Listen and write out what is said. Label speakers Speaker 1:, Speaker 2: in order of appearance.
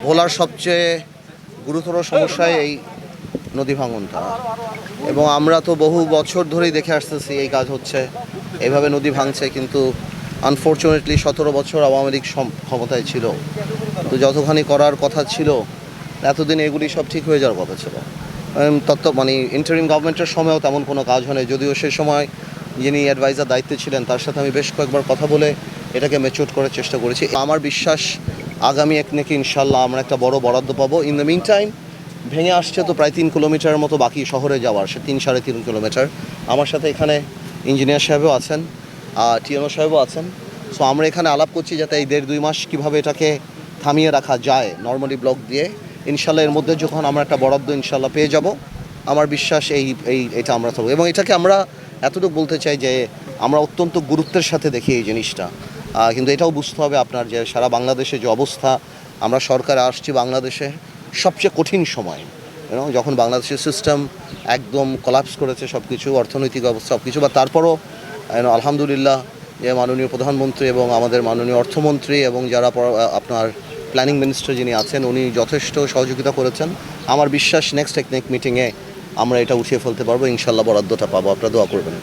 Speaker 1: ভোলার সবচেয়ে গুরুতর সমস্যায় এই নদী ভাঙনটা, এবং আমরা তো বহু বছর ধরেই দেখে আসতেছি এই কাজ হচ্ছে, এভাবে নদী ভাঙছে। কিন্তু আনফর্চুনেটলি 17 বছর আওয়ামী লীগ ক্ষমতায় ছিল, তো যতখানি করার কথা ছিল এতদিন এগুলি সব ঠিক হয়ে যাওয়ার কথা ছিল। মানে ইন্টারিম গভর্নমেন্টের সময়ও তেমন কোনো কাজ হয়নি, যদিও সে সময় যিনি অ্যাডভাইজার দায়িত্বে ছিলেন তার সাথে আমি বেশ কয়েকবার কথা বলে এটাকে ম্যাচিউর করার চেষ্টা করেছি। আমার বিশ্বাস আগামী এক নাকি ইনশাল্লাহ আমরা একটা বড় বরাদ্দ পাবো। ইন দ্য মিন টাইম ভেঙে আসছে তো প্রায় 3 কিলোমিটারের মতো বাকি শহরে যাওয়ার, সে 3-3.5 কিলোমিটার। আমার সাথে এখানে ইঞ্জিনিয়ার সাহেবও আছেন, টিএনও সাহেবও আছেন। সো আমরা এখানে আলাপ করছি যাতে এই 1.5-2 মাস কীভাবে এটাকে থামিয়ে রাখা যায় নর্মালি ব্লক দিয়ে। ইনশাল্লাহ এর মধ্যে যখন আমরা একটা বরাদ্দ ইনশাল্লাহ পেয়ে যাব, আমার বিশ্বাস এটা আমরা থাকবো। এবং এটাকে আমরা এতটুকু বলতে চাই যে আমরা অত্যন্ত গুরুত্বের সাথে দেখি এই জিনিসটা। কিন্তু এটাও বুঝতে হবে আপনার যে সারা বাংলাদেশে যে অবস্থা, আমরা সরকারে আসছি বাংলাদেশে সবচেয়ে কঠিন সময়, যখন বাংলাদেশের সিস্টেম একদম কোলাপস করেছে, সব কিছু অর্থনৈতিক অবস্থা সব কিছু। বা তারপরও আলহামদুলিল্লাহ যে মাননীয় প্রধানমন্ত্রী এবং আমাদের মাননীয় অর্থমন্ত্রী এবং যারা আপনার প্ল্যানিং মিনিস্টার যিনি আছেন উনি যথেষ্ট সহযোগিতা করেছেন। আমার বিশ্বাস নেক্সট টেকনিক মিটিংয়ে আমরা এটা উঠিয়ে ফেলতে পারবো, ইনশাল্লাহ বরাদ্দটা পাবো। আপনারা দোয়া করবেন।